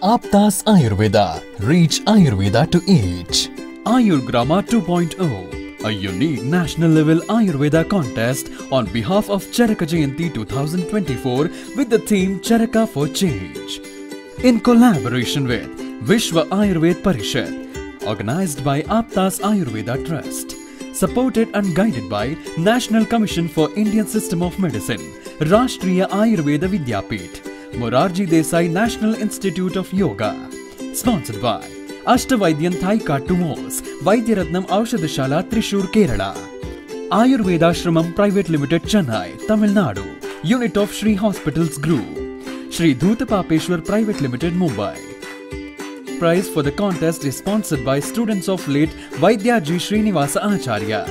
Aptas Ayurveda. Reach Ayurveda to each. Ayurgrama 2.0, a unique national level Ayurveda contest on behalf of Charaka Jayanti 2024 with the theme Charaka for Change. In collaboration with Vishwa Ayurved Parishad, organized by Aptas Ayurveda Trust, supported and guided by National Commission for Indian System of Medicine, Rashtriya Ayurveda Vidyapith, Morarji Desai National Institute of Yoga, sponsored by Ashtavaidyan Thaika Tumos, Vaidyaratnam Aushadashala Trishur Kerala, Ayurveda Shramam Private Limited Chennai, Tamil Nadu, Unit of Shri Hospitals Group, Shri Dhutapapeshwar Private Limited Mumbai. Prize for the contest is sponsored by students of late Vaidyaji Srinivasa Acharya.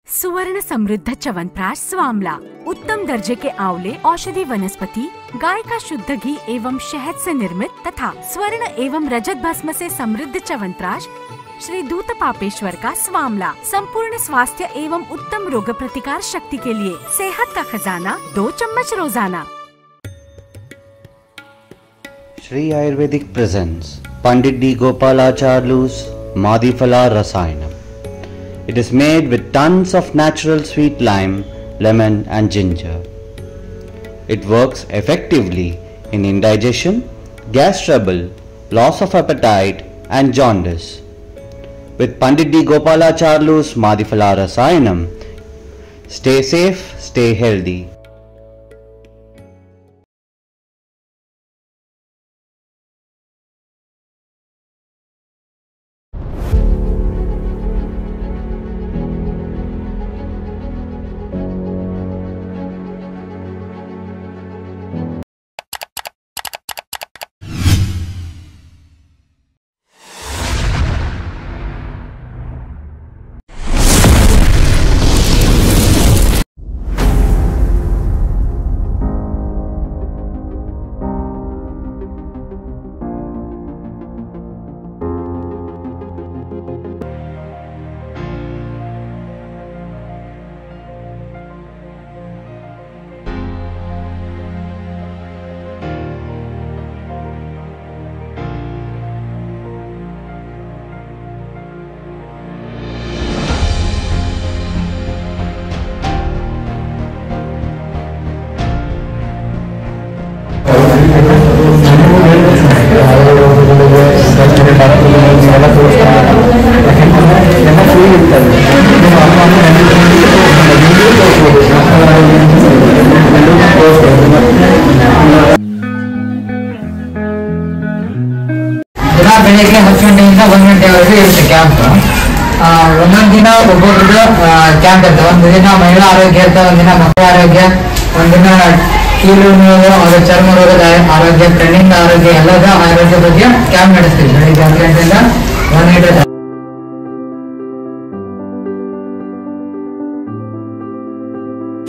सुवर्ण समृद्ध च्यवनप्राश स्वामला, उत्तम दर्जे के आंवले औषधि वनस्पति, गाय का शुद्ध घी एवं शहद से निर्मित तथा स्वर्ण एवं रजत भस्म से समृद्ध च्यवनप्राश श्री धूतपापेश्वर का स्वामला, संपूर्ण स्वास्थ्य एवं उत्तम रोग प्रतिकार शक्ति के लिए सेहत का खजाना, 2 चम्मच रोजाना। Sri Ayurvedic presents Pandit D. Gopalacharlu's Madhifala Rasayanam. It is made with tons of natural sweet lime, lemon and ginger. It works effectively in indigestion, gas trouble, loss of appetite and jaundice. With Pandit D. Gopalacharlu's Madhifala Rasayanam, stay safe, stay healthy. ಬೆಳಿಗ್ಗೆ 10 ಗಂಟೆಯಿಂದ 1 ಗಂಟೆವರೆಗೂ ಇರುತ್ತೆ camp. ಒಂದೊಂದು ದಿನ ಒಬ್ಬೊಬ್ರದ್ದು camp ಇರ್ತದೆ. ಒಂದು ದಿನ ಮಹಿಳಾ ಆರೋಗ್ಯ ಇರ್ತದೆ, ಒಂದಿನ ಮಕ್ಕಳ ಆರೋಗ್ಯ, ಒಂದಿನ ಕೀಲು ನೋವು, ಅದು ಚರ್ಮ ರೋಗದ ಆರೋಗ್ಯ, ಕಣ್ಣಿನ ಆರೋಗ್ಯ, ಎಲ್ಲದ ಆರೋಗ್ಯ ಬಗ್ಗೆ ಕ್ಯಾಂಪ್ ನಡೆಸ್ತೀವಿ. ಬೆಳಿಗ್ಗೆ 10 ಗಂಟೆಯಿಂದ 1 ಗಂಟೆ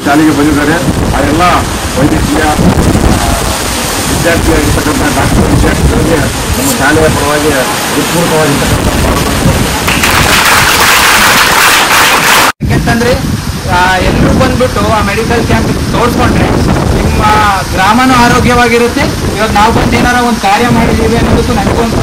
ಶಾಲೆಗೆ ಬಂದಿದ್ದಾರೆ. ಅದೆಲ್ಲ ವೈದ್ಯಕೀಯ ವಿದ್ಯಾರ್ಥಿಯಾಗಿರ್ತಕ್ಕಂಥ ಡಾಕ್ಟರ್ ವಿದ್ಯಾರ್ಥಿಗಳಿಗೆ ನಮ್ಮ ಶಾಲೆಯ ಪರವಾಗಿ ಹೃತ್ಪೂರ್ವಕವಾಗಿರ್ತಕ್ಕಂಥ ಯಾಕೆಂತಂದ್ರೆ ಎಲ್ಲರೂ ಬಂದ್ಬಿಟ್ಟು ಆ ಮೆಡಿಕಲ್ ಕ್ಯಾಂಪ್ ತೋರಿಸ್ಕೊಂಡ್ರೆ ನಿಮ್ಮ ಗ್ರಾಮನೂ ಆರೋಗ್ಯವಾಗಿರುತ್ತೆ. ಇವಾಗ ನಾವು ಬಂದು ಏನಾರ ಒಂದು ಕಾರ್ಯ ಮಾಡಿದ್ದೀವಿ ಅನ್ನೋದಕ್ಕೂ ನನಗೊಂದು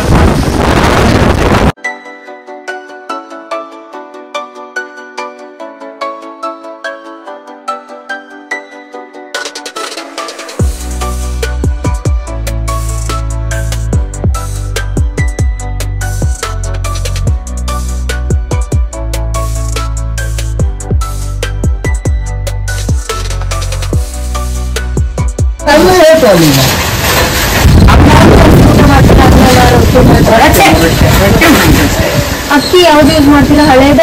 ಅಕ್ಕಿ ಯಾವ್ದು ಯೂಸ್ ಮಾಡ್ತೀರಾ? ಹಳೇದ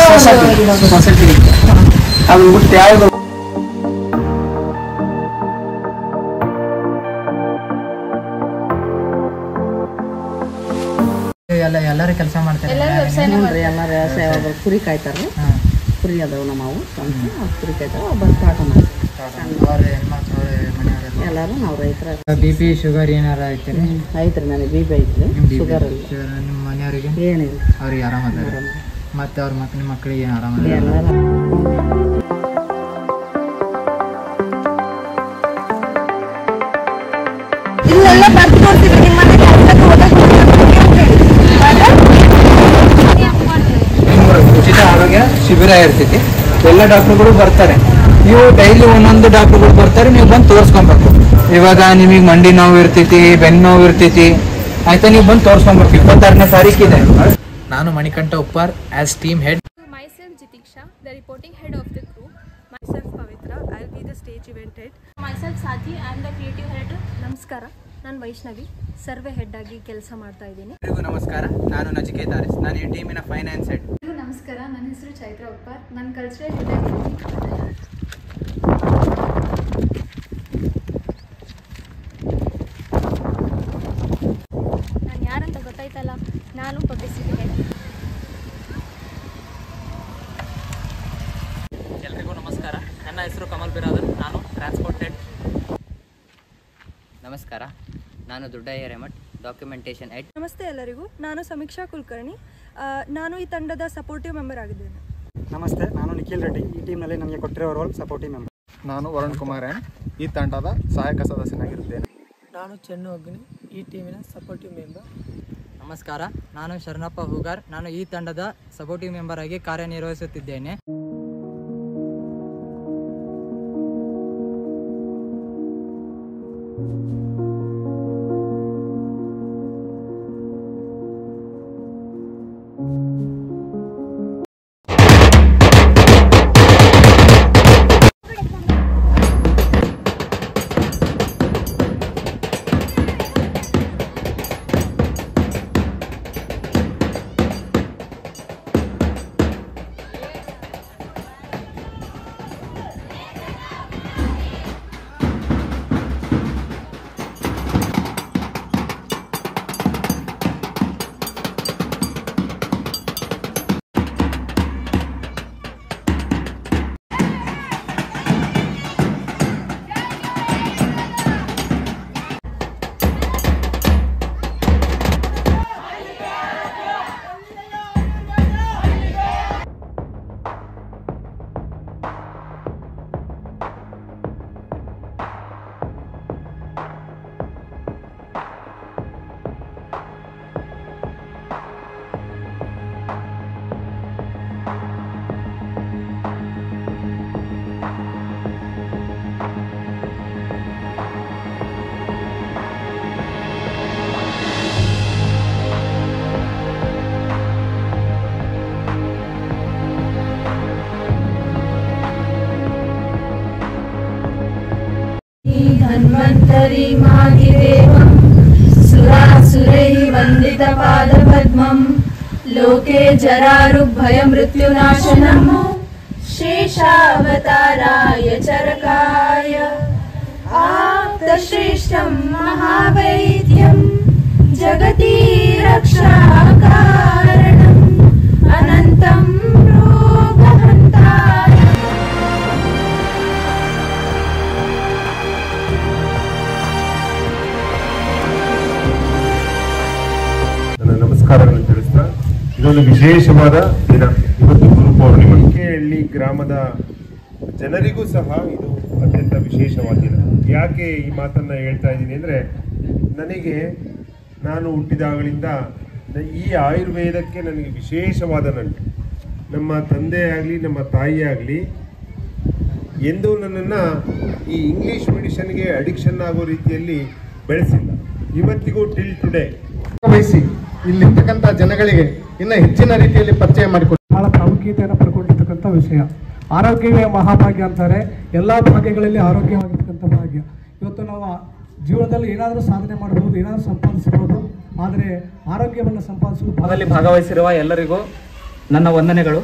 ಎಲ್ಲರೂ ಕೆಲಸ ಮಾಡ್ತಾರೆ. ಎಲ್ಲರೂ ವ್ಯವಸಾಯ ಕುರಿ ಕಾಯ್ತಾರೆ. ಕುರಿ ಅದಾವ ನಮ್ಮವು ಕುರಿ ಕಾಯ್ತಾವ ಬಂದು ಕಾಟ ಮಾಡಿ ಎಲ್ಲರೂ ನಾವು ರೈತರ. BP ಶುಗರ್ ಏನಾರ ಐತ್ರಿ? ಐತ್ರಿ, ನನಗೆ BP ಐತ್ರಿ, ಶುಗರ್ ಇಲ್ಲ. ನಿಮ್ಮ ಮನೆಯವ್ರಿಗೆ ಏನಿಲ್ಲ, ಅವ್ರಿಗೆ ಆರಾಮದ. ಮತ್ತೆ ಅವ್ರ ಮಕ್ಕಳಿಗೆ ಏನು ಆರಾಮ? ಎಲ್ಲರೂ ಇಲ್ಲೆಲ್ಲ ಬರ್ದು ಕೊಡ್ತೀವಿ. ನಿಮ್ಮ ಮನೆಗೆ ಉಚಿತ ಆರೋಗ್ಯ ಶಿಬಿರ ಇರ್ತೈತಿ. ಎಲ್ಲ ಡಾಕ್ಟರ್ಗಳು ಬರ್ತಾರೆ. ನೀವು ಡೈಲಿ ಒಂದೊಂದು ಡಾಕ್ಟರ್ಗಳು ಬರ್ತಾರೆ, ನೀವು ಬಂದು ತೋರಿಸ್ಕೊಬೇಕು. ಇವಾಗ ನಿಮಗೆ ಮಂಡಿ ನೋವು ಇರ್ತೈತಿ, ಬೆನ್ನು ನೋವು ಇರ್ತೈತಿ, ಆಯ್ತಾ, ನೀವು ಬಂದು ತೋರಿಸ್ಕೊಬೇಕು. 26ನೇ ತಾರೀಕಿದೆ. ನಾನು Manikanta Uppar as team head. Myself Jitiksha, the reporting head of the group. Myself Pavitra, I'll be the stage event head. Myself Sathi, I am the creative head. ನಮಸ್ಕಾರ, ನಾನು ವೈಷ್ಣವಿ, ಸರ್ವೆ ಹೆಡ್ ಆಗಿ ಕೆಲಸ ಮಾಡ್ತಾ ಇದ್ದೀನಿ. ಎಲ್ಲರಿಗೂ ನಮಸ್ಕಾರ, ನಾನು ನಚಿಕೇತ್ ಆರಿಸ್, ನಾನು ಈ ಟೀಮಿನ ಫೈನಾನ್ಸ್ ಹೆಡ್. ನಮಸ್ಕಾರ, ನನ್ನ ಹೆಸರು ಚೈತ್ರ ಉಪ್ಪಾರ್, ನಾನು ಕಲ್ಚರಲ್ ಹೆಡ್ ಆಗಿದ್ದೀನಿ. ನಾನು ಯಾರಂತ ಗೊತ್ತಾಯ್ತಲ್ಲ, ನಾನು ಪಬ್ಲಿಸಿಟಿ ಹೆಡ್. ಎಲ್ರಿಗೂ ನಮಸ್ಕಾರ, ನನ್ನ ಹೆಸರು ಕಮಲ್ ಬಿರಾದರ್, ನಾನು ಟ್ರಾನ್ಸ್ಪೋರ್ಟ್ ಹೆಡ್. ನಮಸ್ಕಾರ, ನಾನು ದುಡ್ಡಯ್ಯ ರೆಮಟ್, ಡಾಕ್ಯುಮೆಂಟೇಷನ್ ಹೆಡ್. ನಮಸ್ತೆ ಎಲ್ಲರಿಗೂ, ನಾನು ಸಮೀಕ್ಷಾ ಕುಲಕರ್ಣಿ, ನಾನು ಈ ತಂಡದ ಸಪೋರ್ಟಿವ್ ಮೆಂಬರ್ ಆಗಿದ್ದೇನೆ. ನಮಸ್ತೆ, ನಾನು ನಿಖಿಲ್ ರೆಡ್ಡಿ, ಈ ಟೀಮ್ನಲ್ಲಿ ನನಗೆ ಕೊಟ್ಟಿರೋ ರೋಲ್ ಸಪೋರ್ಟಿವ್ ಮೆಂಬರ್. ನಾನು ವರುಣ್ ಕುಮಾರ್ ಎನ್, ಈ ತಂಡದ ಸಹಾಯಕ ಸದಸ್ಯನಾಗಿರುತ್ತೇನೆ. ನಾನು ಚೆನ್ನು ಅಗ್ನಿ, ಈ ಟೀಮಿನ ಸಪೋರ್ಟಿವ್ ಮೆಂಬರ್. ನಮಸ್ಕಾರ, ನಾನು ಶರಣಪ್ಪ ಹೂಗಾರ್, ನಾನು ಈ ತಂಡದ ಸಪೋರ್ಟಿವ್ ಮೆಂಬರ್ ಆಗಿ ಕಾರ್ಯನಿರ್ವಹಿಸುತ್ತಿದ್ದೇನೆ. धन्वन्तरि मादिदेवं सुरासुरैः वन्दितपादपद्मं लोके जरारुग्भयमृत्युनाशनं शेषावताराय चरकाय आप्तश्रेष्ठं महावैद्यं जगति रक्षाकारणम् अनन्तं रोगहन्ताय. ನಮಸ್ಕಾರಗಳನ್ನು ತಿಳಿಸ್ತಾ, ಇದೊಂದು ವಿಶೇಷವಾದ ದಿನ. ಇವತ್ತು ಗುರು ಪೌರ್ಣಿಮೆ. ಹಳ್ಳಿ ಗ್ರಾಮದ ಜನರಿಗೂ ಸಹ ಇದು ಅತ್ಯಂತ ವಿಶೇಷವಾದ ದಿನ. ಯಾಕೆ ಈ ಮಾತನ್ನು ಹೇಳ್ತಾ ಇದ್ದೀನಿ ಅಂದರೆ, ನನಗೆ ನಾನು ಹುಟ್ಟಿದಾಗಲಿಂದ ಈ ಆಯುರ್ವೇದಕ್ಕೆ ನನಗೆ ವಿಶೇಷವಾದ ನಂಟು. ನಮ್ಮ ತಂದೆ ಆಗಲಿ ನಮ್ಮ ತಾಯಿ ಆಗಲಿ ಎಂದೂ ನನ್ನನ್ನು ಈ ಇಂಗ್ಲೀಷ್ ಮೆಡಿಷನ್ಗೆ ಅಡಿಕ್ಷನ್ ಆಗೋ ರೀತಿಯಲ್ಲಿ ಬೆಳೆಸಿಲ್ಲ. ಇವತ್ತಿಗೂ ಟಿಲ್ ಟುಡೇ ವಹಿಸಿ ಇಲ್ಲಿರ್ತಕ್ಕಂಥ ಜನಗಳಿಗೆ ಇನ್ನು ಹೆಚ್ಚಿನ ರೀತಿಯಲ್ಲಿ ಪರಿಚಯ ಮಾಡಿಕೊಟ್ಟು ಬಹಳ ಪ್ರಾಮುಖ್ಯತೆಯನ್ನು ಪಡ್ಕೊಂಡಿರ್ತಕ್ಕಂಥ ವಿಷಯ. ಆರೋಗ್ಯವೇ ಮಹಾಭಾಗ್ಯ ಅಂತಾರೆ. ಎಲ್ಲ ಭಾಗ್ಯಗಳಲ್ಲಿ ಆರೋಗ್ಯವಾಗಿರ್ತಕ್ಕಂಥ ಭಾಗ್ಯ. ಇವತ್ತು ನಾವು ಜೀವನದಲ್ಲಿ ಏನಾದರೂ ಸಾಧನೆ ಮಾಡಬಹುದು, ಏನಾದರೂ ಸಂಪಾದಿಸಬಹುದು, ಆದರೆ ಆರೋಗ್ಯವನ್ನು ಸಂಪಾದಿಸುವುದು. ಅದರಲ್ಲಿ ಭಾಗವಹಿಸಿರುವ ಎಲ್ಲರಿಗೂ ನನ್ನ ವಂದನೆಗಳು.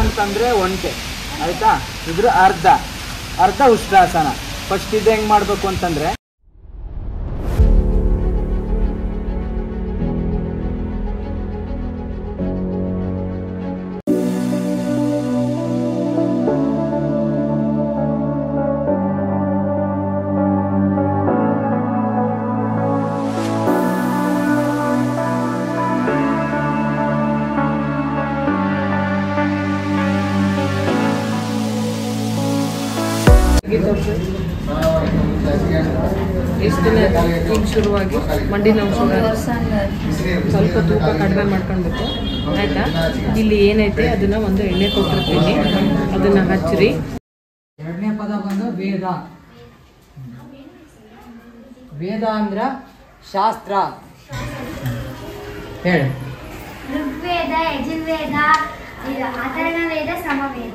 ಅಂತಂದ್ರೆ ಒಂಟೆ ಆಯ್ತಾ. ಇದ್ರ ಅರ್ಧ ಉಷ್ಟ್ರಾಸನ. ಫಸ್ಟ್ ಇದು ಹೆಂಗ್ ಮಾಡ್ಬೇಕು ಅಂತಂದ್ರೆ, ಎಷ್ಟು ದಿನ ಈಗ ಶುರುವಾಗಿ ಮಂಡಿ ನೋವು ಸ್ವಲ್ಪ ತೂಕ ಕಡಿಮೆ ಮಾಡ್ಕೊಳ್ಬೇಕು ಆಯ್ತಾ. ಇಲ್ಲಿ ಏನೈತೆ ಅದನ್ನ ಒಂದು ಎಣ್ಣೆ ಕೊಟ್ಟಿರ್ತೀನಿ, ಅದನ್ನ ಹಚ್ಚಿರಿ. ಎರಡನೇ ಪದ ಬಂದು ವೇದ. ವೇದ ಅಂದ್ರ ಶಾಸ್ತ್ರ. ಹೇಳಿ. ಋಗ್ವೇದ, ಯಜುರ್ವೇದ, ಅಥರ್ವಣ ವೇದ, ಸಮವೇದ.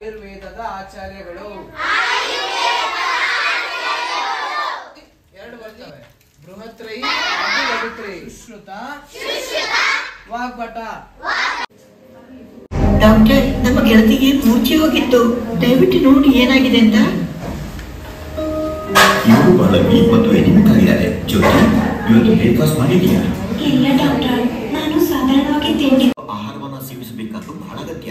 ಆಯುರ್ವೇದದ ಆಚಾರ್ಯಗಳು ಎರಡು ಬರ್ತವೆ. ಬೃಹತ್ರೈ, ಲಘುತ್ರೈ. ಸುಶ್ರುತ, ವಾಗ್ಭಟ. ಡಾಕ್ಟರ್, ನಮ್ಮ ಗೆಳತಿಗೆ ಮೂರ್ಛೆ ಹೋಗಿತ್ತು, ದಯವಿಟ್ಟು ನೋಡಿ ಏನಾಗಿದೆ ಅಂತ. ಇವರು ಬಹಳ ವೀಕ್ ಮತ್ತು ಎನಿಮಿಕ್ ಆಗಿದ್ದಾರೆ. ಜ್ಯೋತಿ, ಇವತ್ತು ಬ್ರೇಕ್ಫಾಸ್ಟ್ ಮಾಡಿದ್ಯಾ? ಇಲ್ಲ ಡಾಕ್ಟರ್, ನಾನು ಸಾಧಾರಣವಾಗಿ ತಿಂಡಿ ಆಹಾರವನ್ನು ಸೇವಿಸಬೇಕಾದ್ದು ಬಹಳ ಅಗತ್ಯ.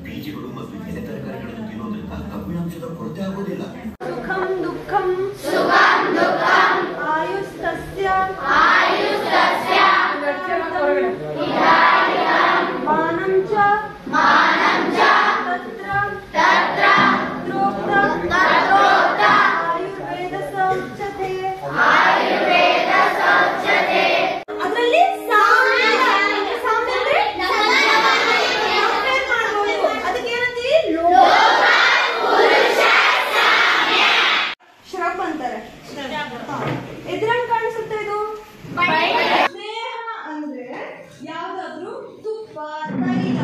ಬೀಜಗಳು ಮತ್ತು ಎಲೆ ತರಕಾರಿಗಳನ್ನು ತಿನ್ನೋದ್ರಿಂದ ಕಬ್ಬಿಣಾಂಶದ ಕೊರತೆ ಆಗೋದಿಲ್ಲ. ಸುಖಂ ದುಃಖಂ ಸುಖಂ ದುಃಖಂ ಆಯುಸ್ತಸ್ಯ ಆಯುಸ್ತಸ್ಯ ಮಾನಂ ಚ ತತ್ರ ತತ್ರ ತ್ರೋಕ್ತ ಆಯುರ್ವೇದ ಸೌಚ್ಯತೆ ಅದರಲ್ಲಿ ಶ್ರಪ್ ಅಂತಾರೆ. ಎದ್ರಂಗ್ ಕಾಣಿಸುತ್ತೆ ಇದು. ಸ್ನೇಹ ಅಂದ್ರೆ ಯಾವ್ದಾದ್ರು ತುಪ್ಪ, ತೈಲ,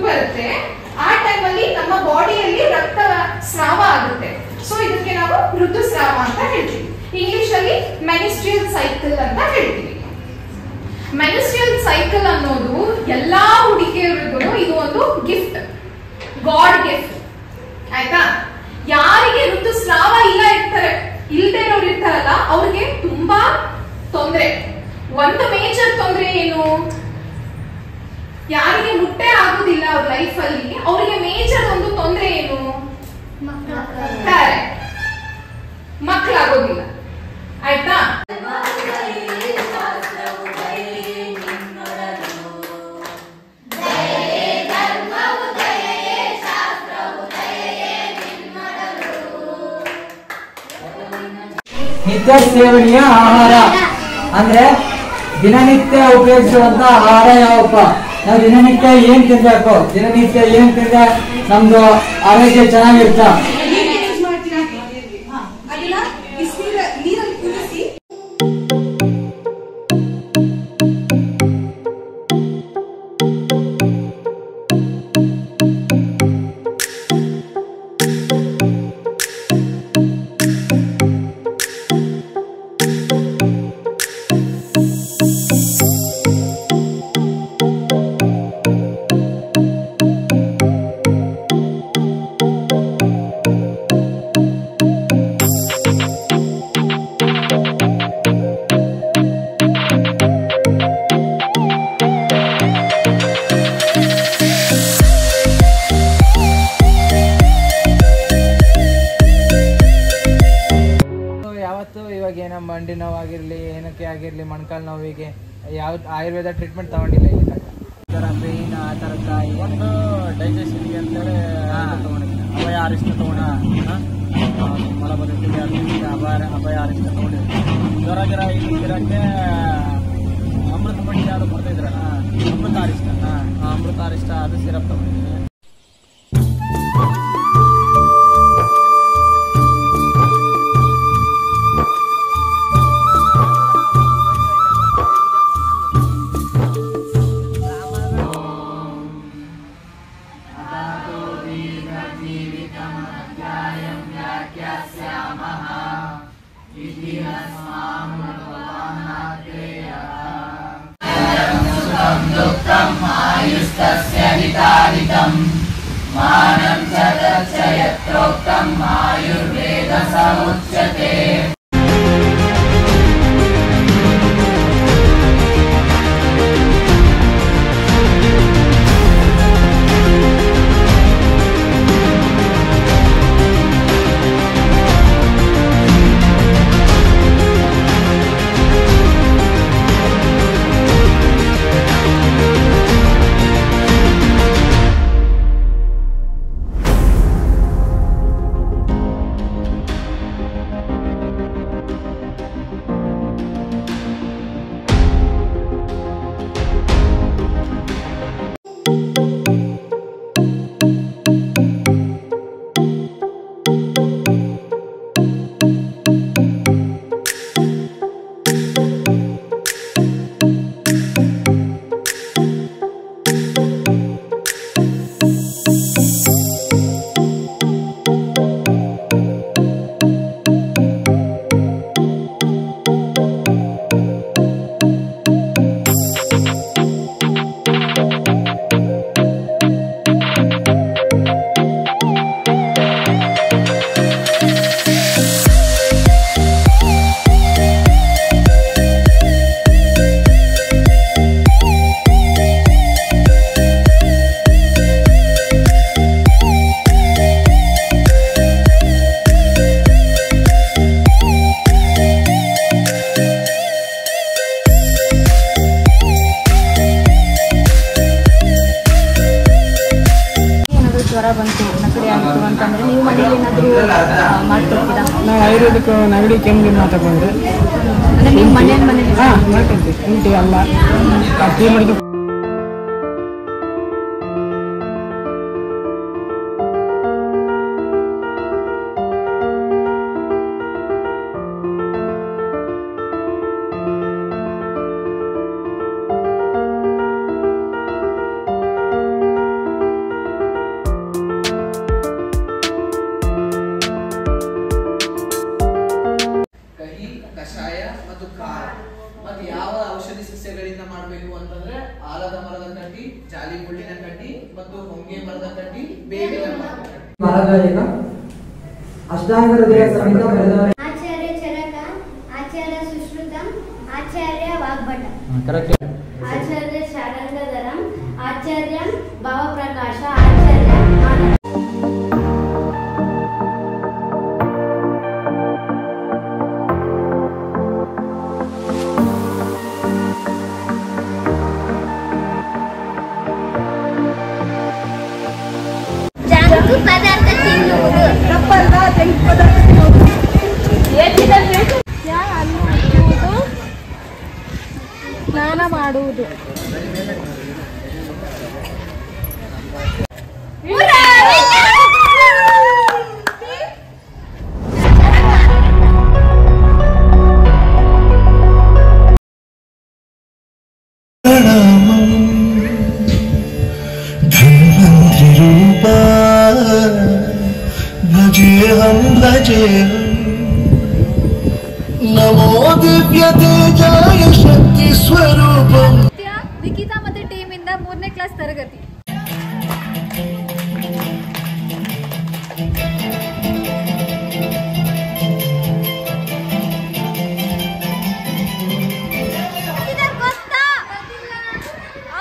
ಬರುತ್ತೆ, ಆ ಟೈಮಲ್ಲಿ ನಮ್ಮ ಬಾಡಿಯಲ್ಲಿ ರಕ್ತ ಸ್ರಾವ ಆಗುತ್ತೆ. ಸೊ ಇದಕ್ಕೆ ನಾವು ಋತುಸ್ರಾವ ಅಂತ ಹೇಳ್ತೀವಿ. ಇಂಗ್ಲಿಷ್ ಅಲ್ಲಿ ಮೆನಿಸ್ಟ್ರಿಯಲ್ ಸೈಕಲ್ ಅಂತ ಹೇಳ್ತೀವಿ. ಮೆನಿಸ್ಟ್ರಿಯಲ್ ಸೈಕಲ್ ಅನ್ನೋದು ಎಲ್ಲಾ ಹುಡುಗಿಯರಿಗೂ ಇದು ಒಂದು ಗಿಫ್ಟ್, ಗಾಡ್ ಗಿಫ್ಟ್. ಆಯ್ತಾ? ಯಾರಿಗೆ ಋತುಸ್ರಾವ ಇಲ್ಲದೆ ಇರೋರು ಇರ್ತಾರಲ್ಲ ಅವ್ರಿಗೆ ತುಂಬಾ ತೊಂದರೆ. ಒಂದು ಮೇಜರ್ ತೊಂದರೆ ಏನು? ಯಾರಿಗೆ ಮುಟ್ಟೆ ಆಗುದಿಲ್ಲ ಅವ್ರ ಲೈಫ್ ಅಲ್ಲಿ, ಅವರಿಗೆ ಮೇಜರ್ ಒಂದು ತೊಂದರೆ ಏನು? ಮಕ್ಕಳಾಗೋದಿಲ್ಲ. ಆಯ್ತಾ? ನಿತ್ಯ ಸೇವನೆಯ ಆಹಾರ ಅಂದ್ರೆ ದಿನನಿತ್ಯ ಉಪಯೋಗಿಸುವಂತ ಆಹಾರ ಯಾವಪ್ಪ? ನಾವು ದಿನನಿತ್ಯ ಏನ್ ತಿನ್ಬೇಕು? ದಿನನಿತ್ಯ ಏನ್ ತಿಂದ್ರೆ ನಮ್ದು ಆರೋಗ್ಯ ಚೆನ್ನಾಗಿರ್ತ? ಮಂಡಿ ನೋವಾಗಿರಲಿ, ಏನಕ್ಕೆ ಆಗಿರಲಿ, ಮೊಣಕಾಲು ನೋವಿಗೆ ಯಾವ ಆಯುರ್ವೇದ ಟ್ರೀಟ್ಮೆಂಟ್ ತಗೊಂಡಿಲ್ಲ ಇಲ್ಲಿ ತನಕ. ಈ ಥರ ಪೇಯ್ನ್ ಆ ಥರ ಒಂದು ಡೈಜೆಷನ್ಗೆ ಅಂತೇಳಿ ತೊಗೊಂಡಿದ್ದೀನಿ. ಅಭಯ ಆರಿಷ್ಟ ತೊಗೊಂಡ ಮಲ ಬದುಕಿಗೆ ಅಭಯ ಆರಿಷ್ಟ ತೊಗೊಂಡಿದ್ದೀನಿ. ಜ್ವರ ಗಿರ ಇರೋಕ್ಕೆ ಅಮೃತ ಮಟ್ಟಿ ಅದು ಬರ್ತಿದ್ರಲ್ಲ, ಅಮೃತ ಆರಿಷ್ಟ ಅದು ಸಿರಪ್ ತೊಗೊಂಡಿದ್ದೀನಿ. मानं च तच्च यत्रोक्तम् आयुर्वेद समुच्यते। ನಾವು ಆಯುರ್ವೇದಿಕ್ ನೆಗಡಿ ಕೆಮ್ಮಿಗೆ ಮಾತಾಡ್ಕೊಂಡ್ರೆ ಹಾಂ ಮಾಡ್ಕೊಂತೀವಿ. ಉಂಟಿ ಅಲ್ಲ ಟೀ ಮಾಡಿದ್ದು ಜಾಲಿ ಮುಳ್ಳಿನ ಕಡ್ಡಿ ಮತ್ತು ಹೊಂಗೆ ಮರದ ಕಡ್ಡಿ, ಬೇವಿನ ಮರದ ಕಡ್ಡಿ. ಮರಗಾಯಕ ಅಷ್ಟಾಂಗ ಹೃದಯ ಸಮೇತ ಬರೆದವರೇ ಆಚಾರ್ಯ ಚರಕ, ಆಚಾರ್ಯ ಸುಶ್ರುತಂ, ಆಚಾರ್ಯ ವಾಗ್ಭಟ, ಆಚಾರ್ಯ ಶಾರಂಗಧರಂ, ಆಚಾರ್ಯ ಭಾವಪ್ರಕಾಶ, ಆಚಾರ್ಯ ಆನಂದ. ಜಂಕು ಪದಾರ್ಥ ತಿನ್ನುವುದು, ತಪ್ಪಲ್ಲ. ಜಂಕು ಪದಾರ್ಥ ತಿನ್ನುವುದು, ಸ್ನಾನ ಮಾಡುವುದು. नमो दिव्य तेजाय शक्ति स्वरूपम. ನಿಖಿತಾ ಮತ್ತೆ ಟೀಮ್ ಇಂದ 3ನೇ ಕ್ಲಾಸ್ ತರಗತಿ.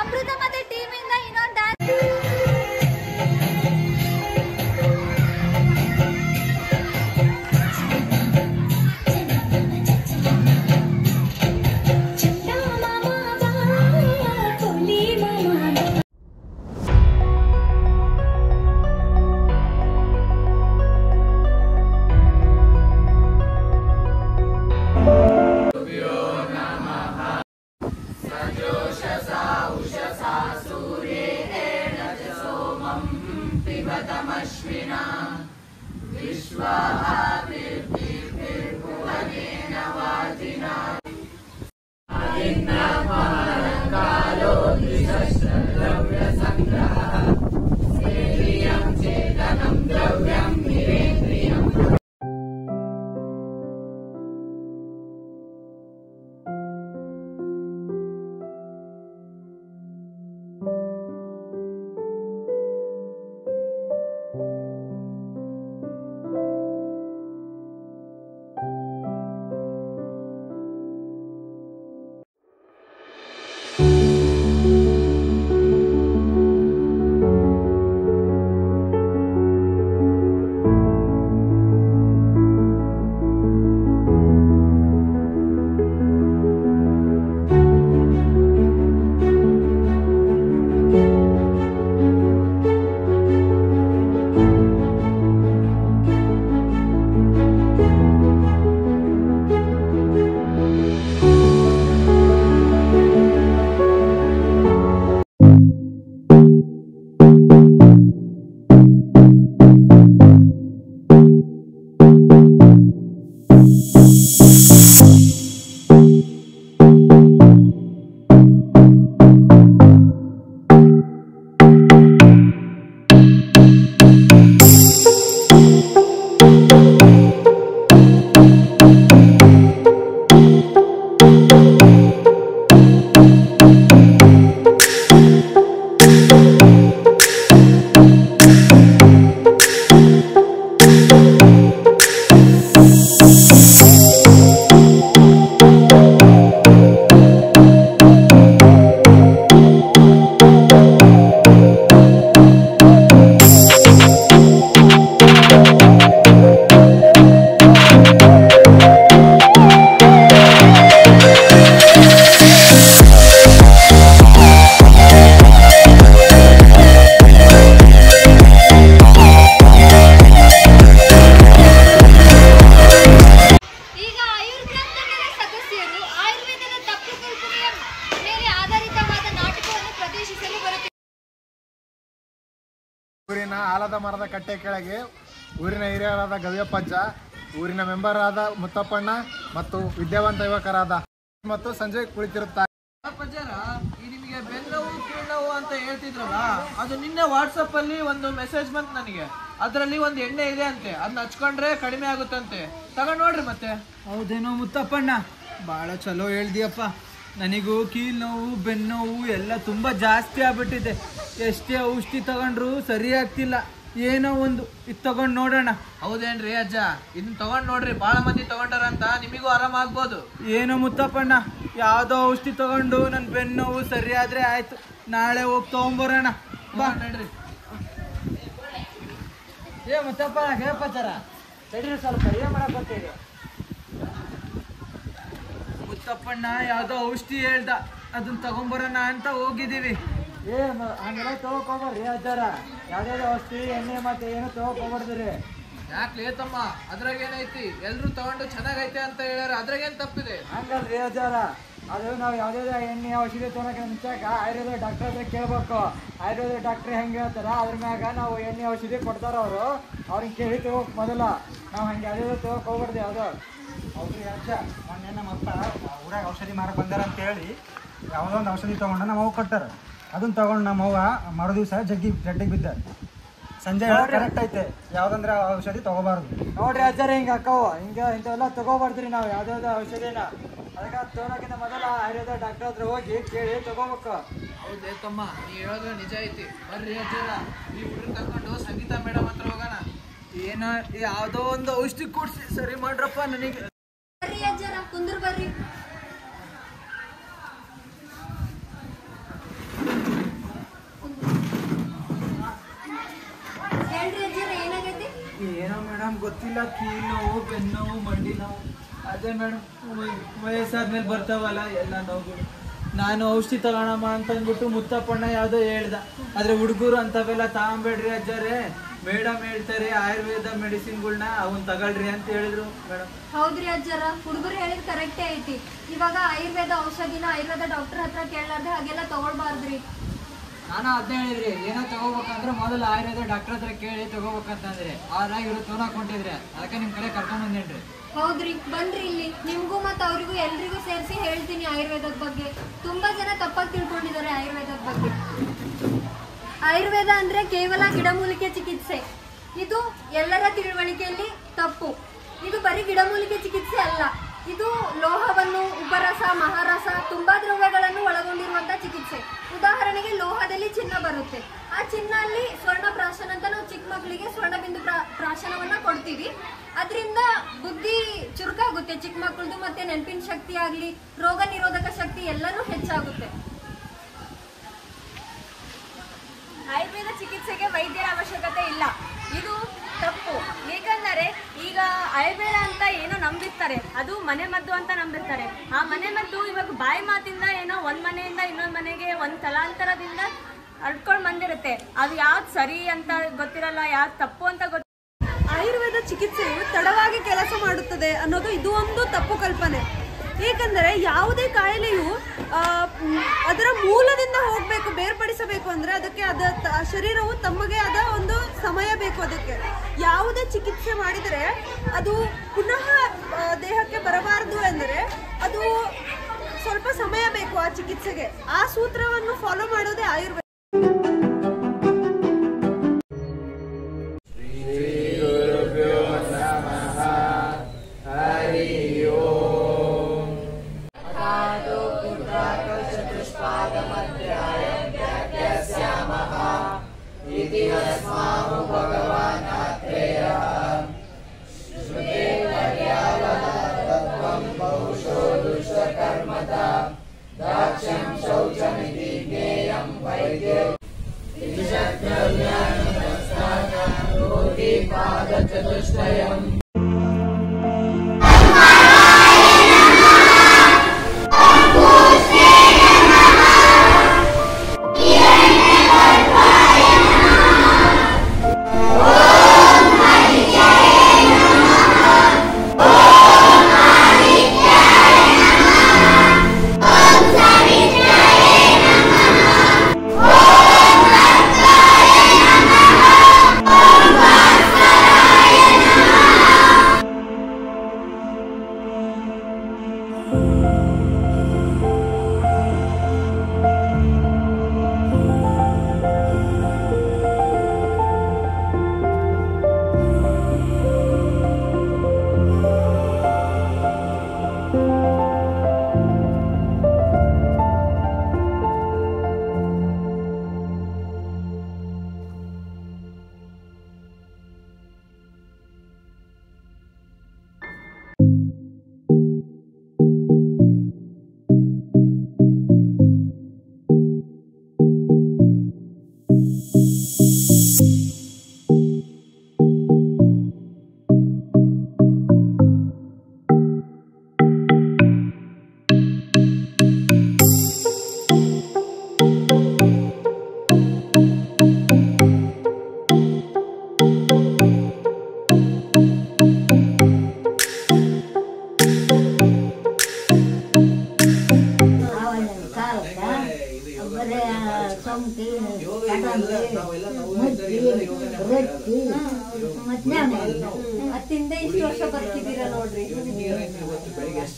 ಅಮೃತ ಮತ್ತೆ ಟೀಮ್ ಇಂದ ಇನ್ನೊಂದು ಡ್ಯಾನ್ಸ್. ಊರಿನ ಆಲದ ಮರದ ಕಟ್ಟೆ ಕೆಳಗೆ ಊರಿನ ಹಿರಿಯರಾದ ಗವ್ಯಪ್ಪಜ್ಜ, ಊರಿನ ಮೆಂಬರ್ ಆದ ಮುತ್ತಪ್ಪಣ್ಣ ಮತ್ತು ವಿದ್ಯಾವಂತ ಯುವಕರಾದ ಮತ್ತು ಸಂಜಯ್ ಕುಳಿತಿರುತ್ತಾರೆ. ನಿಮಗೆ ಬೆನ್ನೋವು ಕೀಳ್ನೋವು ಅಂತ ಹೇಳ್ತಿದ್ರಲ್ಲ, ಅದು ನಿನ್ನೆ ವಾಟ್ಸಪ್ ಅಲ್ಲಿ ಒಂದು ಮೆಸೇಜ್ ಬಂತು ನನಗೆ. ಅದರಲ್ಲಿ ಒಂದು ಎಣ್ಣೆ ಇದೆ ಅಂತೆ, ಅದನ್ನ ಹಚ್ಕೊಂಡ್ರೆ ಕಡಿಮೆ ಆಗುತ್ತಂತೆ. ತಗೊಂಡ್ ನೋಡ್ರಿ ಮತ್ತೆ. ಹೌದೇನೋ ಮುತ್ತಪ್ಪಣ್ಣ, ಭಾಳ ಚಲೋ ಹೇಳ್ದಿಯಪ್ಪ. ನನಗೂ ಕೀಲು ನೋವು ಬೆನ್ನು ನೋವು ಎಲ್ಲ ತುಂಬ ಜಾಸ್ತಿ ಆಗ್ಬಿಟ್ಟಿದೆ. ಎಷ್ಟೇ ಔಷಧಿ ತಗೊಂಡ್ರು ಸರಿ ಆಗ್ತಿಲ್ಲ. ಏನೋ ಒಂದು ಇದು ತಗೊಂಡು ನೋಡೋಣ. ಹೌದೇನ್ರಿ ಅಜ್ಜ, ಇದನ್ನ ತಗೊಂಡ್ ನೋಡ್ರಿ, ಭಾಳ ಮಂದಿ ತಗೊಂಡಾರಂತ, ನಿಮಗೂ ಆರಾಮಾಗ್ಬೋದು. ಏನೋ ಮುತ್ತಪ್ಪಣ್ಣ, ಯಾವುದೋ ಔಷಧಿ ತಗೊಂಡು ನನ್ನ ಬೆನ್ನು ನೋವು ಸರಿ ಆದ್ರೆ ಆಯ್ತು. ನಾಳೆ ಹೋಗಿ ತಗೊಂಬರೋಣ ಬಾ. ನಡ್ರಿ. ಮುತ್ತಪ್ಪ ಹೇಳಪ್ಪಾಚಾರ ತಡೀರಿ ಸ್ವಲ್ಪ ಏನ್ ಮಾಡಕ್ ಬರ್ತೀರಿ. ಮುತ್ತಪ್ಪಣ್ಣ ಯಾವ್ದೋ ಔಷಧಿ ಹೇಳ್ದ, ಅದನ್ನ ತಗೊಂಬರೋಣ ಅಂತ ಹೋಗಿದೀವಿ. ಹಂಗೆಲ್ಲ ತಗೋಕೋಬರ್ರಿ ಅಜ್ಜಾರ. ಯಾವ್ದಾವ್ದು ಔಷಧಿ ಎಣ್ಣೆ ಮತ್ತೆ ಏನೋ ತಗೋಕೋಬಾರ್ದ್ರಿ. ಯಾಕ್ಲಿ ತಮ್ಮ, ಅದ್ರಾಗ ಏನೈತಿ? ಎಲ್ರು ತಗೊಂಡು ಚೆನ್ನಾಗೈತೆ ಅಂತ ಹೇಳ್ಯಾರ, ಅದ್ರಾಗೇನ್ ತಪ್ಪಿದೆ? ಹಂಗಲ್ರಿ ಅಜ್ಜಾರ, ಅದು ನಾವು ಯಾವ್ದಾವ್ದು ಎಣ್ಣೆ ಔಷಧಿ ತಗೊಳಕ್ಕೆ ಮುಂಚಾಕ ಆಯುರ್ವೇದ ಡಾಕ್ಟರ್ ಹತ್ರ ಕೇಳ್ಬೇಕು. ಆಯುರ್ವೇದ ಡಾಕ್ಟ್ರ್ ಹೆಂಗೆ ಹೇಳ್ತಾರ ಅದ್ರ ಮ್ಯಾಗ ನಾವು ಎಣ್ಣೆ ಔಷಧಿ ಕೊಡ್ತಾರ ಅವರು. ಅವ್ರಿಗೆ ಕೇಳಿ ತಗೋಕ್ ಮೊದಲ. ನಾವು ಹಂಗೆ ಯಾವ್ದಾವ್ದು ತಗೋಕ್ ಹೋಗ್ಬಾರ್ದು ಯಾವ್ದು. ಹೌದು ಅಜ್ಜ, ಮೊನ್ನೆ ನಮ್ಮ ಅಪ್ಪ ಊರಾಗ ಔಷಧಿ ಮಾರಕ್ಕೆ ಬಂದಾರ ಅಂತೇಳಿ ಯಾವುದೋ ಒಂದು ಔಷಧಿ ತೊಗೊಂಡು ನಮ್ಮ ಅವ್ವ ಕೊಟ್ಟಾರ. ಅದನ್ನ ತೊಗೊಂಡು ನಮ್ಮ ಅವ್ವ ಮರು ದಿವಸ ಜಡ್ಡಿಗೆ ಬಿದ್ದ. ಸಂಜೆ ಕರೆಕ್ಟ್ ಐತೆ, ಯಾವುದಂದ್ರೆ ಔಷಧಿ ತೊಗೋಬಾರ್ದು. ನೋಡ್ರಿ ಅಜ್ಜಾರ, ಹಿಂಗೆ ಅಕ್ಕವು ಇಂಥವೆಲ್ಲ ತಗೋಬಾರ್ದ್ರಿ ನಾವು ಯಾವ್ದಾವ್ದು ಔಷಧಿನ. ಅದಕ್ಕೆ ತಗೊಳಕ್ಕಿಂತ ಮೊದಲ ಆಯುರ್ವೇದ ಡಾಕ್ಟರ್ ಹತ್ರ ಹೋಗಿ ಕೇಳಿ ತಗೋಬೇಕು. ಹೌದೇ ತಮ್ಮ, ನೀ ಹೇಳೋದು ನಿಜ ಐತಿ. ಬರ್ರಿ ಅಜ್ಜಾರ, ಈ ಹುಡುಗರು ಕರ್ಕೊಂಡು ಸಂಗೀತ ಮೇಡಮ್ ಹತ್ರ ಹೋಗೋಣ. ಏನ ಯಾವ್ದೋ ಒಂದು ಔಷಧಿ ಕೊಡ್ಸಿ ಸರಿ ಮಾಡ್ರಪ್ಪ ನನಗೆ. ಬರ್ರಿ ಅಜ್ಜಾರ, ಕುಂದ್ರ ಬರ್ರಿ. ಹೇಳ್ರಿ ಅಜ್ಜಾರ, ಏನಾಗೈತಿ? ಏನೋ ಮೇಡಮ್ ಗೊತ್ತಿಲ್ಲ, ಕೀಲು ನೋವು ಬೆನ್ನು ನೋವು ಮಂಡಿ ನೋವು. ಅದೇ ಮೇಡಮ್, ವಯಸ್ಸಾದ್ಮೇಲೆ ಬರ್ತಾವಲ್ಲ ಎಲ್ಲ ನೋವುಗಳು. ನಾನು ಔಷಧಿ ತಗೋಣಮ್ಮ ಅಂತ ಅಂದ್ಬಿಟ್ಟು ಮುತ್ತಪ್ಪಣ್ಣ ಯಾವುದೋ ಹೇಳ್ದ. ಆದರೆ ಹುಡುಗರು ಅಂಥವೆಲ್ಲ ತಗೊಂಬೇಡ್ರಿ ಅಜ್ಜಾರೇ, ಮೇಡಮ್ ಹೇಳ್ತಾರೆ ಆಯುರ್ವೇದ ಮೆಡಿಸಿನ್ಗಳ್ನ ಅವನ್ ತಗೊಳ್ರಿ ಅಂತ ಹೇಳಿದ್ರು ಮೇಡಮ್. ಹೌದ್ರಿ ಅಜ್ಜಾರ, ಹುಡುಗರು ಹೇಳಿದ್ ಕರೆಕ್ಟೇ ಐತಿ. ಇವಾಗ ಆಯುರ್ವೇದ ಔಷಧಿನ ಆಯುರ್ವೇದ ಡಾಕ್ಟರ್ ಹತ್ರ ಕೇಳಲಾರ್ದೆ ಹಾಗೆಲ್ಲ ತಗೊಳ್ಬಾರ್ದ್ರಿ. ನಾನು ಅದನ್ನೇ ಹೇಳಿದ್ರಿ, ಏನೋ ತಗೋಬೇಕಂದ್ರೆ ಮೊದಲು ಆಯುರ್ವೇದ ಡಾಕ್ಟರ್ ಹತ್ರ ಕೇಳಿ ತಗೋಬೇಕಂತಂದ್ರೆ ಆದ್ರೆ ಇವರು ತೋನಾಕೊಂಡಿದ್ರೆ ಅದಕ್ಕೆ ನಿಮ್ ಕಡೆ ಕರ್ಕೊಂಡ್ ಬಂದೇನ್ರಿ. ಹೌದ್ರಿ, ಬನ್ರಿ ಇಲ್ಲಿ. ನಿಮ್ಗೂ ಮತ್ತು ಅವರಿಗೂ ಎಲ್ರಿಗೂ ಸೇರಿಸಿ ಹೇಳ್ತೀನಿ ಆಯುರ್ವೇದದ ಬಗ್ಗೆ. ತುಂಬಾ ಜನ ತಪ್ಪಾಗಿ ತಿಳ್ಕೊಂಡಿದ್ದಾರೆ ಆಯುರ್ವೇದದ ಬಗ್ಗೆ. ಆಯುರ್ವೇದ ಅಂದ್ರೆ ಕೇವಲ ಗಿಡಮೂಲಿಕೆ ಚಿಕಿತ್ಸೆ. ಇದು ಎಲ್ಲರ ತಿಳುವಳಿಕೆಯಲ್ಲಿ ತಪ್ಪು. ಇದು ಬರೀ ಗಿಡಮೂಲಿಕೆ ಚಿಕಿತ್ಸೆ ಅಲ್ಲ, ಇದು ಲೋಹವನ್ನು, ಉಪರಸ, ಮಹಾರಸ, ತುಂಬಾ ದ್ರವ್ಯಗಳನ್ನು ಒಳಗೊಂಡಿರುವಂತ ಚಿಕಿತ್ಸೆ. ಉದಾಹರಣೆಗೆ ಲೋಹದಲ್ಲಿ ಚಿನ್ನ ಬರುತ್ತೆ. ಆ ಚಿನ್ನ ಅಲ್ಲಿ ಸ್ವರ್ಣ ಪ್ರಾಶನ ಅಂತ ನಾವು ಚಿಕ್ಕ ಮಕ್ಕಳಿಗೆ ಸ್ವರ್ಣ ಬಿಂದು ಪ್ರಾಶನವನ್ನ ಕೊಡ್ತೀವಿ. ಅದರಿಂದ ಬುದ್ಧಿ ಚುರುಕಾಗುತ್ತೆ ಚಿಕ್ಕ ಮಕ್ಕಳದು, ಮತ್ತೆ ನೆನಪಿನ ಶಕ್ತಿ ಆಗ್ಲಿ, ರೋಗ ನಿರೋಧಕ ಶಕ್ತಿ ಎಲ್ಲನೂ ಹೆಚ್ಚಾಗುತ್ತೆ. ಆಯುರ್ವೇದ ಚಿಕಿತ್ಸೆಗೆ ವೈದ್ಯರ ಅವಶ್ಯಕತೆ ಇಲ್ಲ, ಇದು ತಪ್ಪು. ಏಕೆಂದರೆ ಈಗ ಆಯುರ್ವೇದ ಅಂತ ಏನೋ ನಂಬಿರ್ತಾರೆ, ಅದು ಮನೆ ಮದ್ದು ಅಂತ ನಂಬಿರ್ತಾರೆ. ಆ ಮನೆ ಮದ್ದು ಇವಾಗ ಬಾಯಿ ಮಾತಿಂದ ಏನೋ ಒಂದ್ ಮನೆಯಿಂದ ಇನ್ನೊಂದ್ ಮನೆಗೆ ಒಂದ್ ತಲಾಂತರದಿಂದ ಅಡ್ಕೊಂಡು ಬಂದಿರುತ್ತೆ. ಅದು ಯಾವ್ದು ಸರಿ ಅಂತ ಗೊತ್ತಿರಲ್ಲ, ಯಾವ್ದು ತಪ್ಪು ಅಂತ ಗೊತ್ತಿರಲ್ಲ. ಆಯುರ್ವೇದ ಚಿಕಿತ್ಸೆಯು ತಡವಾಗಿ ಕೆಲಸ ಮಾಡುತ್ತದೆ ಅನ್ನೋದು ಇದು ಒಂದು ತಪ್ಪು ಕಲ್ಪನೆ. ಏಕೆಂದರೆ ಯಾವುದೇ ಕಾಯಿಲೆಯು ಅದರ ಮೂಲದಿಂದ ಹೋಗಬೇಕು, ಬೇರ್ಪಡಿಸಬೇಕು ಅಂದರೆ ಅದಕ್ಕೆ ಶರೀರವು ತಮಗೆ ಆದ ಒಂದು ಸಮಯ ಬೇಕು. ಅದಕ್ಕೆ ಯಾವುದೇ ಚಿಕಿತ್ಸೆ ಮಾಡಿದರೆ ಅದು ಪುನಃ ದೇಹಕ್ಕೆ ಬರಬಾರದು ಎಂದರೆ ಅದು ಸ್ವಲ್ಪ ಸಮಯ ಬೇಕು ಆ ಚಿಕಿತ್ಸೆಗೆ. ಆ ಸೂತ್ರವನ್ನು ಫಾಲೋ ಮಾಡೋದೇ ಆಯುರ್ವೇದ. Om ಅತ್ತಿಂದ ಇಷ್ಟು ವರ್ಷ ಬರ್ತಿದ್ದೀರಾ ನೋಡ್ರಿ.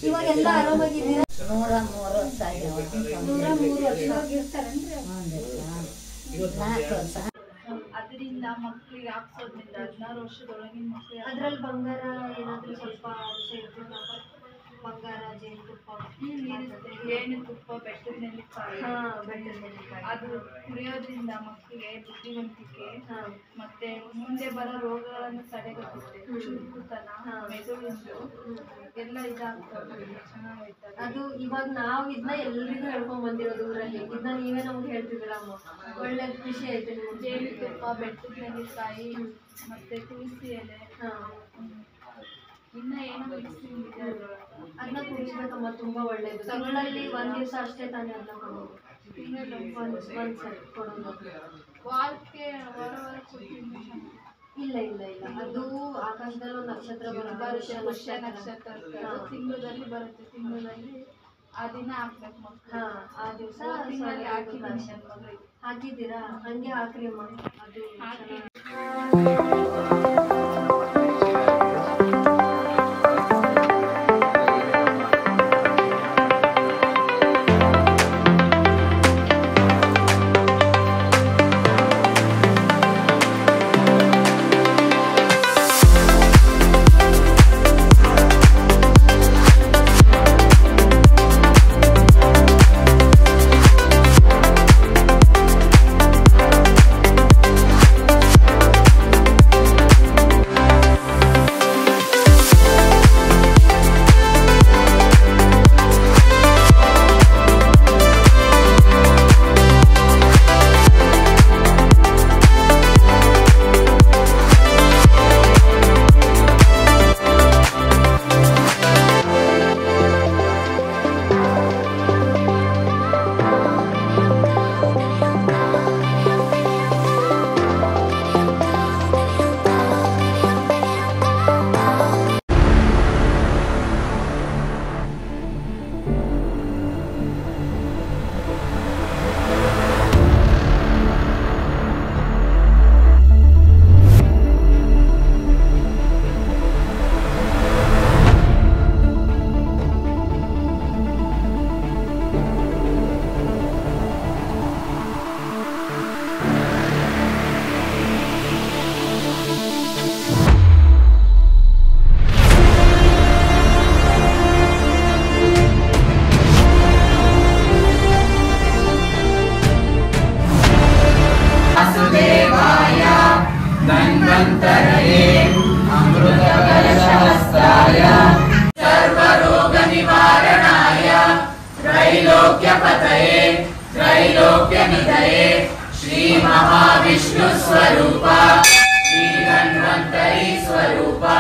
ಇವಾಗೆಲ್ಲ ಆರಾಮಾಗಿದ್ದೀರಾ? 103 ವರ್ಷ. 103 ವರ್ಷ. ಅದರಿಂದ ಮಕ್ಕಳಿಗೆ ಹಾಕ್ಸೋದ್ರಿಂದ 16 ವರ್ಷದೊಳಗಿನ ಮಕ್ಕಳಿಗೆ ಅದ್ರಲ್ಲಿ ಬಂಗಾರ ಏನಾದ್ರೂ ಸ್ವಲ್ಪ ಬಂಗಾರ, ಜೇನುತುಪ್ಪ, ಬೆಟ್ಟದ ನೆಲ್ಲಿಕಾಯಿ, ಅದು ಕುಡಿಯೋದ್ರಿಂದ ಮಕ್ಕಳಿಗೆ ಬುದ್ಧಿವಂತಿಕೆ ಮತ್ತೆ ಮುಂದೆ ಬರೋ ರೋಗಗಳನ್ನು ತಡೆಗಟ್ಟುತ್ತೆ. ಚುರುಕುತನ, ಮೆದುಳು ಎಲ್ಲ ಇದಾಗ್ತದೆ, ಚೆನ್ನಾಗೈತೆ ಅದು. ಇವಾಗ ನಾವು ಇದನ್ನ ಎಲ್ರಿಗೂ ಹೇಳ್ಕೊಂಡ್ ಬಂದಿರೋದು ಊರಲ್ಲಿ. ಇದನ್ನ ನೀವೇ ನಮ್ಗೆ ಹೇಳ್ತಿದ್ದೀರ ಅಮ್ಮ, ಒಳ್ಳೆ ಖುಷಿ ಆಯ್ತು. ಜೇನುತುಪ್ಪ, ಬೆಟ್ಟದ ನೆಲ್ಲಿಕಾಯಿ ಮತ್ತೆ ತುಳಸಿ ಎಲೆ, ಇನ್ನ ಏನೋ ಮಿಕ್ಸಿಂಗ್ ಇದೆ, ಅದನ್ನ ಕುಡಿಸ್ಬೇಕಮ್ಮ, ತುಂಬಾ ಒಳ್ಳೇದು. ತಿಂಗಳಲ್ಲಿ 1 ದಿವಸ ಅಷ್ಟೇ ತಾನೇ ಅದನ್ನ ಕೊಡೋದು. ತಿಂಗಳಲ್ಲಿ ಒಂದ್ಸರಿ ಕೊಡೋದು. ವಾರಕ್ಕೆ ವಾರ ಕೊಡ್ತೀನಿ. ಇಲ್ಲ ಇಲ್ಲ ಇಲ್ಲ, ಅದು ಆಕಾಶದಲ್ಲಿ ಒಂದು ನಕ್ಷತ್ರ ಬರುತ್ತೆ, ಪುಷ್ಯ ನಕ್ಷತ್ರ ತಿಂಗಳಲ್ಲಿ ಬರುತ್ತೆ. ತಿಂಗಳಲ್ಲಿ ಆ ದಿನ ಹಾಕ್ಬೇಕು ಮಕ್ಕಳು. ಆ ದಿವಸ ತಿಂಗಳಲ್ಲಿ ಹಾಕಿದ್ದೀರಾ? ಹಂಗೆ ಹಾಕ್ರಿ ಅಮ್ಮ. ಅದು त्रैलोक्यपतये त्रैलोक्यनिधये श्री महाविष्णु स्वरूपा श्री धन्वन्तरी स्वरूपा।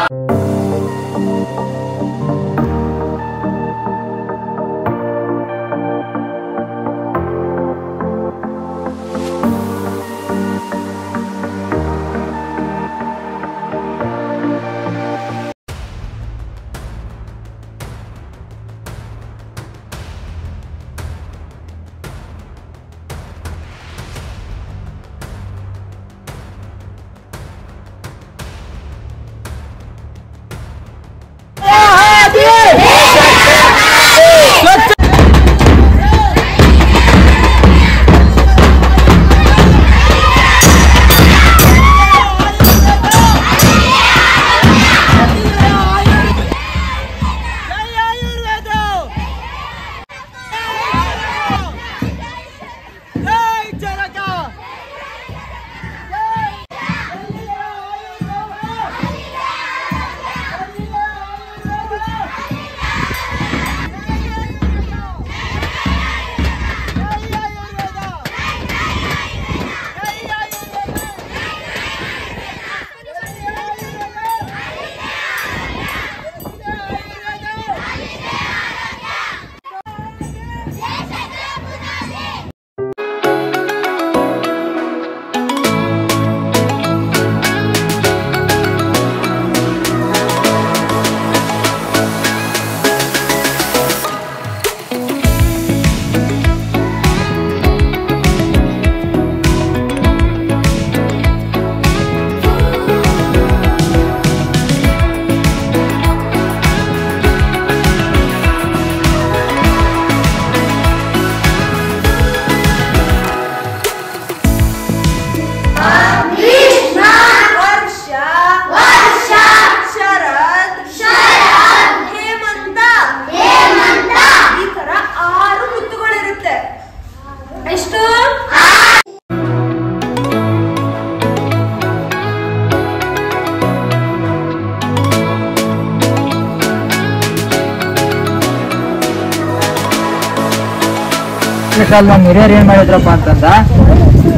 ಕಾಲ ನಮ್ಮ ಹಿರಿಯರು ಏನ್ ಮಾಡಿದ್ರಪ್ಪ ಅಂತಂದ,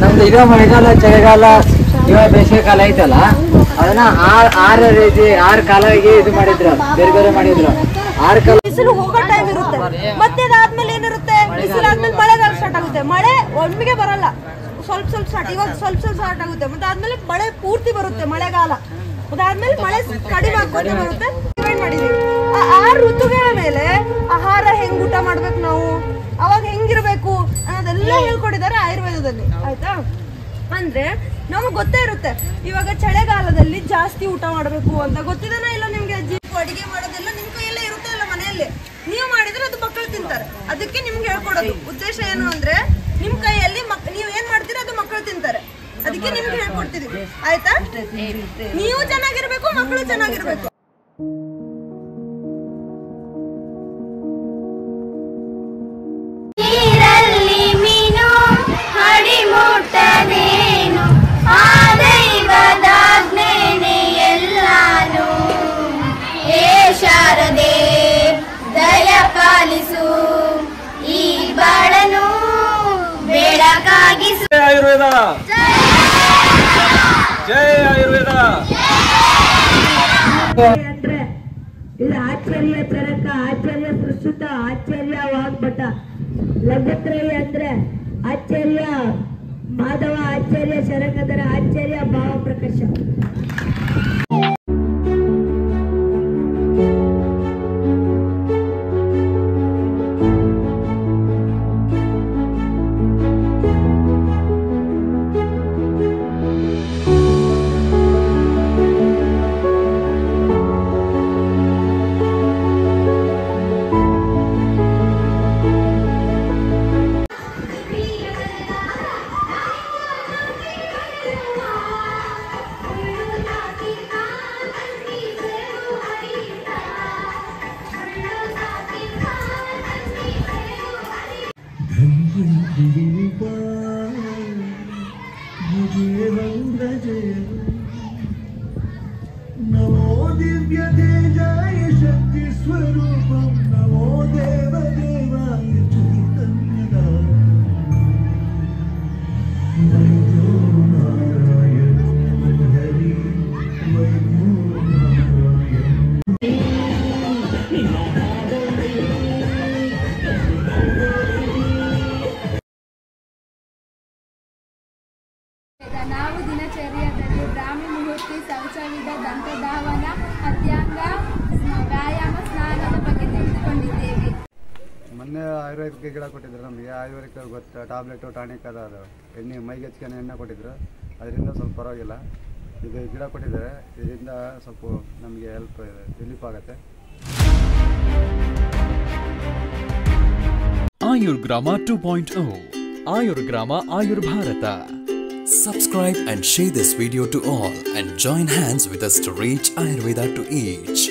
ನಮ್ದು ಇರೋ ಮಳೆಗಾಲ, ಚಳಿಗಾಲ, ಇವಾಗ ಬೇಸಿಗೆ ಕಾಲ ಐತಲ್ಲ, ಅದನ್ನ ಆರು ಕಾಲವಾಗಿ ಇದು ಮಾಡಿದ್ರು, ಬೇರೆ ಬೇರೆ ಮಾಡಿದ್ರು. 6 ಕಾಲ ಬಿಸಿಲು ಹೋಗೋ ಟೈಮ್ ಇರುತ್ತೆ, ಮತ್ತೆ ಅದಾದ್ಮೇಲೆ ಏನಿರುತ್ತೆ, ಬಿಸಿಲು ಆದ್ಮೇಲೆ ಮಳೆಗಾಲ ಸ್ಟಾರ್ಟ್ ಆಗುತ್ತೆ. ಮಳೆ ಒಮ್ಮೆಗೆ ಬರಲ್ಲ, ಸ್ವಲ್ಪ ಸ್ಟಾರ್ಟ್, ಇವಾಗ ಸ್ವಲ್ಪ ಸ್ಟಾರ್ಟ್ ಆಗುತ್ತೆ, ಮತ್ತೆ ಆದ್ಮೇಲೆ ಮಳೆ ಪೂರ್ತಿ ಬರುತ್ತೆ ಮಳೆಗಾಲ, ಅದಾದ್ಮೇಲೆ ಮಳೆ ಕಡಿಮೆ ಆಗ್ಕೊಂತ ಬರುತ್ತೆ. ಮಾಡಿದೀವಿ ಆ ಋತುಗಳ ಮೇಲೆ ಆಹಾರ ಹೆಂಗ್ ಊಟ ಮಾಡ್ಬೇಕು, ನಾವು ಅವಾಗ ಹೆಂಗಿರ್ಬೇಕು ಅನ್ನೋದೆಲ್ಲ ಹೇಳ್ಕೊಟ್ಟಿದ್ದಾರೆ ಆಯುರ್ವೇದದಲ್ಲಿ. ಆಯ್ತಾ? ಅಂದ್ರೆ ನಮಗ್ ಗೊತ್ತೇ ಇರುತ್ತೆ, ಇವಾಗ ಚಳಿಗಾಲದಲ್ಲಿ ಜಾಸ್ತಿ ಊಟ ಮಾಡ್ಬೇಕು ಅಂತ ಗೊತ್ತಿದನ ಇಲ್ಲ ನಿಮ್ಗೆ? ಅಡಿಗೆ ಮಾಡೋದೆಲ್ಲ ನಿಮ್ ಕೈಯಲ್ಲೇ ಇರುತ್ತೆ ಅಲ್ಲ ಮನೆಯಲ್ಲಿ, ನೀವು ಮಾಡಿದ್ರೆ ಅದು ಮಕ್ಕಳು ತಿಂತಾರೆ. ಅದಕ್ಕೆ ನಿಮ್ಗೆ ಹೇಳ್ಕೊಡೋದು ಉದ್ದೇಶ ಏನು ಅಂದ್ರೆ, ನಿಮ್ ಕೈಯಲ್ಲಿ ನೀವು ಏನ್ ಮಾಡ್ತೀರಾ ಅದು ಮಕ್ಕಳು ತಿಂತಾರೆ. ಅದಕ್ಕೆ ನಿಮ್ಗೆ ಹೇಳ್ಕೊಡ್ತಿದೀವಿ. ಆಯ್ತಾ? ನೀವು ಚೆನ್ನಾಗಿರ್ಬೇಕು, ಮಕ್ಕಳು ಚೆನ್ನಾಗಿರ್ಬೇಕು. ನೀರಲ್ಲಿ ಮೀನು ಹಡಿಮುಟ್ಟನೇನು, ಆ ದೈವದಾಜ್ಞೆನೇ ಎಲ್ಲಾನು. ಹೇ ಶಾರದೆ ದಯ ಪಾಲಿಸು, ಈ ಬಾಳನು ಬೆಳಕಾಗಿಸು. ಜೈ ಆಯುರ್ವೇದ, ಜೈ ಆಯುರ್ವೇದ. ಇದು ಆಚಾರ್ಯ ಚರಕ, ಆಚಾರ್ಯ ಪ್ರಸ್ತುತ, ಆಚಾರ್ಯ ವಾಗ್ಭಟ. ಲಘುತ್ರಯ ಅಂದ್ರೆ ಆಚಾರ್ಯ ಮಾಧವ, ಆಚಾರ್ಯ ಶರಂಗಧರ, ಆಚಾರ್ಯ ಭಾವಪ್ರಕಾಶ. नमो दिव्य तेजाय शक्ति स्वरूपम, नमो देव देवाय चैतन्यदाय, वैभो नारायण हरि, वैभो नारायण. ನಾವು ದಿನಚರ್ಯದಲ್ಲಿ ಬ್ರಾಹ್ಮಿ ಮುಹೂರ್ತಿ, ಶೌಚವಿಧ, ದಂತಧಾವನ, ಅತ್ಯಾಂಗ ವ್ಯಾಯಾಮ, ಸ್ನಾನದ ಬಗ್ಗೆ ತಿಳಿದುಕೊಂಡಿದ್ದೇವೆ. ಮೊನ್ನೆ ಆಯುರ್ವೇದಿಕ್ ಗಿಡ ಕೊಟ್ಟಿದ್ರು ನಮಗೆ. ಆಯುರ್ವೇದಿಕ್ ಗೊತ್ತು, ಟ್ಯಾಬ್ಲೆಟು ಟಾನಿಕ್ ಅದು ಎಣ್ಣೆ ಮೈಗೆ ಹಚ್ಕೊಂಡು ಎಣ್ಣೆ ಕೊಟ್ಟಿದ್ರು. ಅದರಿಂದ ಸ್ವಲ್ಪ ಪರವಾಗಿಲ್ಲ. ಇದು ಗಿಡ ಕೊಟ್ಟಿದ್ದಾರೆ, ಇದರಿಂದ ಸ್ವಲ್ಪ ನಮಗೆ ರಿಲೀಫ್ ಆಗುತ್ತೆ. Ayurgrama 2.0, Ayurgrama Ayurbharata. Subscribe and share this video to all and join hands with us to reach Ayurveda to each.